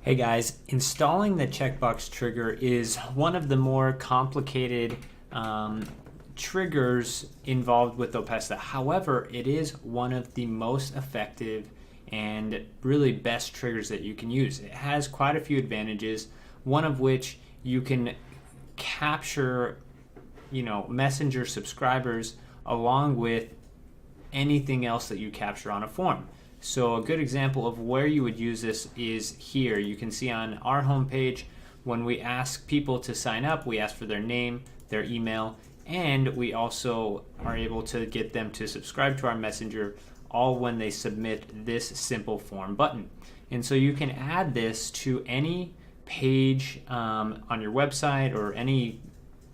Hey guys, installing the checkbox trigger is one of the more complicated triggers involved with Opesta. However, it is one of the most effective and really best triggers that you can use. It has quite a few advantages, one of which you can capture, messenger subscribers along with anything else that you capture on a form. So a good example of where you would use this is here. You can see on our homepage, when we ask people to sign up, we ask for their name, their email, and we also are able to get them to subscribe to our messenger, all when they submit this simple form button. And so you can add this to any page on your website or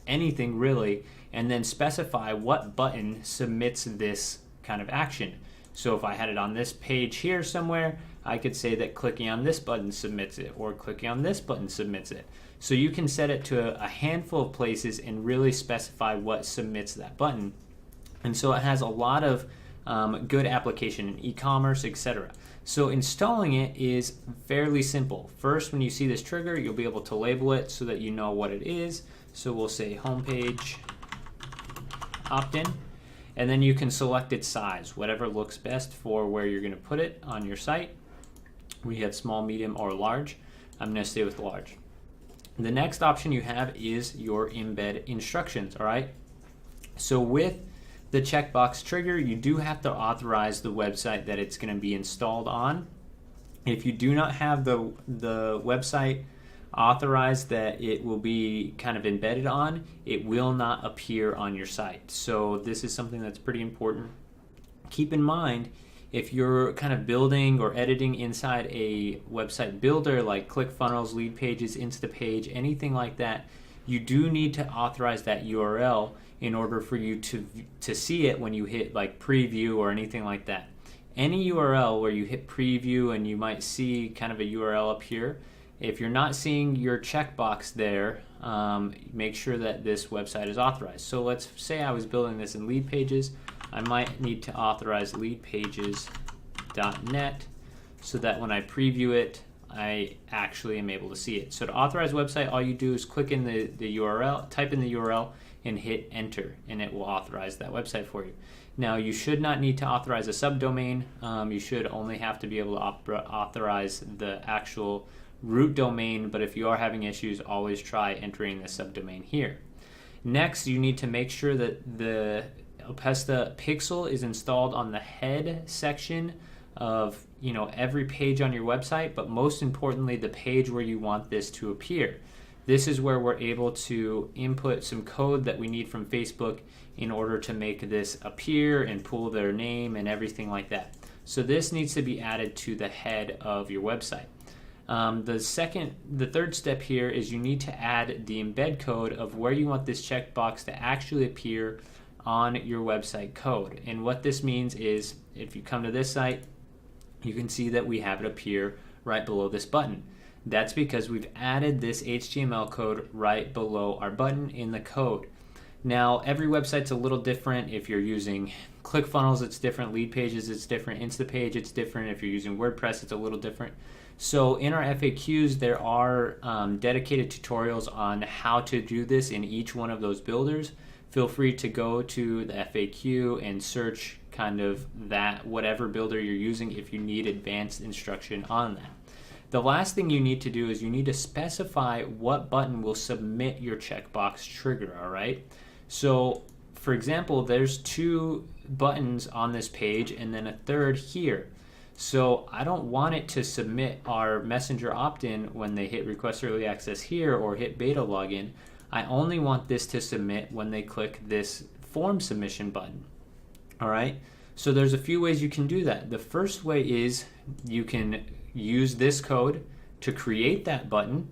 anything really, and then specify what button submits this kind of action. So if I had it on this page here somewhere, I could say that clicking on this button submits it, or clicking on this button submits it. So you can set it to a handful of places and really specify what submits that button. And so it has a lot of good application in e-commerce, etc. So installing it is fairly simple. First, when you see this trigger, you'll be able to label it so that you know what it is. So we'll say homepage opt-in. And then you can select its size, whatever looks best for where you're going to put it on your site. We have small, medium, or large. I'm going to stay with large. The next option you have is your embed instructions, all right? So with the checkbox trigger, you do have to authorize the website that it's going to be installed on. If you do not have the website authorized that it will be kind of embedded on, it will not appear on your site. So this is something that's pretty important. Keep in mind, if you're kind of building or editing inside a website builder like ClickFunnels, Lead Pages, Instapage, anything like that, you do need to authorize that URL in order for you to see it when you hit like preview or anything like that. Any URL where you hit preview and you might see kind of a URL up here, if you're not seeing your checkbox there, make sure that this website is authorized. So let's say I was building this in Lead Pages. I might need to authorize leadpages.net so that when I preview it, I actually am able to see it. So to authorize website, all you do is click in the URL, type in the URL, and hit enter, and it will authorize that website for you. Now, you should not need to authorize a subdomain. You should only have to be able to authorize the actual root domain, but if you are having issues, always try entering the subdomain here. Next, you need to make sure that the Opesta pixel is installed on the head section of every page on your website, but most importantly, the page where you want this to appear. This is where we're able to input some code that we need from Facebook in order to make this appear and pull their name and everything like that. So this needs to be added to the head of your website. The third step here is you need to add the embed code of where you want this checkbox to actually appear on your website code. And what this means is if you come to this site, you can see that we have it appear right below this button. That's because we've added this HTML code right below our button in the code. Now, every website's a little different. If you're using ClickFunnels, it's different. Lead Pages, it's different. Instapage, it's different. If you're using WordPress, it's a little different. So in our FAQs, there are dedicated tutorials on how to do this in each one of those builders. Feel free to go to the FAQ and search kind of that, whatever builder you're using, if you need advanced instruction on that. The last thing you need to do is you need to specify what button will submit your checkbox trigger, all right? So for example, there's 2 buttons on this page and then a third here. So I don't want it to submit our messenger opt-in when they hit request early access here or hit beta login. I only want this to submit when they click this form submission button. All right, so there's a few ways you can do that. The first way is you can use this code to create that button.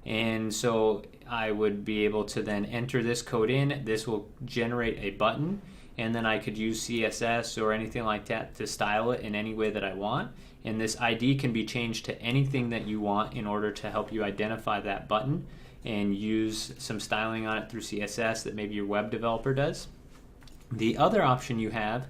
And so I would be able to then enter this code in. This will generate a button. And then I could use CSS or anything like that to style it in any way that I want. And this ID can be changed to anything that you want in order to help you identify that button and use some styling on it through CSS that maybe your web developer does. The other option you have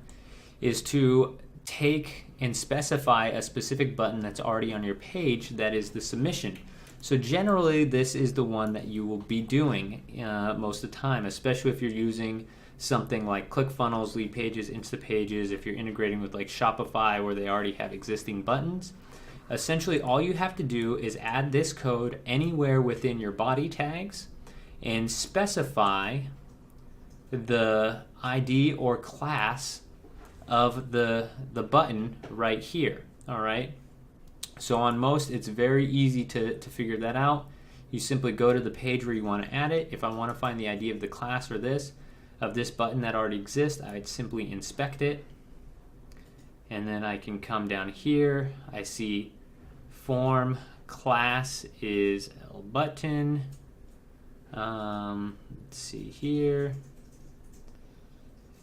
is to take and specify a specific button that's already on your page that is the submission. So generally this is the one that you will be doing most of the time, especially if you're using something like ClickFunnels, Lead Pages, Instapages, if you're integrating with like Shopify where they already have existing buttons. Essentially all you have to do is add this code anywhere within your body tags and specify the ID or class of the button right here. All right. So on most, it's very easy to figure that out. You simply go to the page where you want to add it. If I want to find the ID of the class or this button that already exists, I'd simply inspect it. And then I can come down here. I see form class is L button. Let's see here.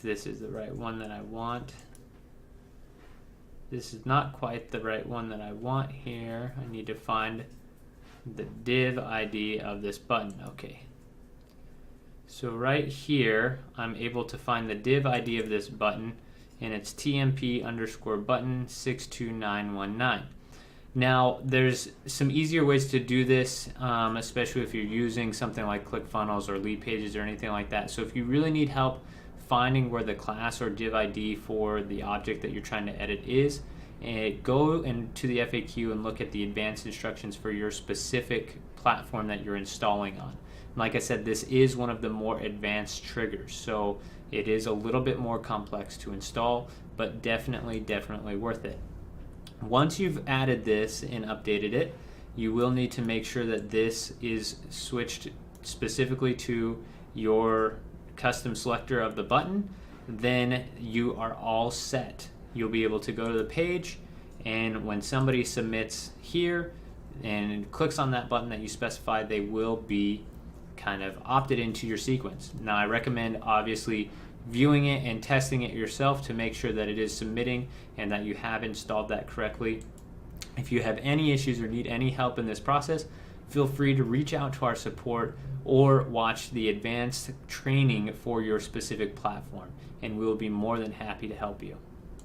This is the right one that I want. This is not quite the right one that I want here. I need to find the div ID of this button. Okay. So right here, I'm able to find the div ID of this button, and it's TMP_button 62919. Now, there's some easier ways to do this, especially if you're using something like ClickFunnels or Lead Pages or anything like that. So if you really need help finding where the class or div ID for the object that you're trying to edit is, and go into the FAQ and look at the advanced instructions for your specific platform that you're installing on. And like I said, this is one of the more advanced triggers, so it is a little bit more complex to install, but definitely worth it. Once you've added this and updated it, you will need to make sure that this is switched specifically to your custom selector of the button. Then you are all set. You'll be able to go to the page, and when somebody submits here and clicks on that button that you specified, they will be kind of opted into your sequence. Now I recommend obviously viewing it and testing it yourself to make sure that it is submitting and that you have installed that correctly. If you have any issues or need any help in this process, feel free to reach out to our support or watch the advanced training for your specific platform, and we will be more than happy to help you.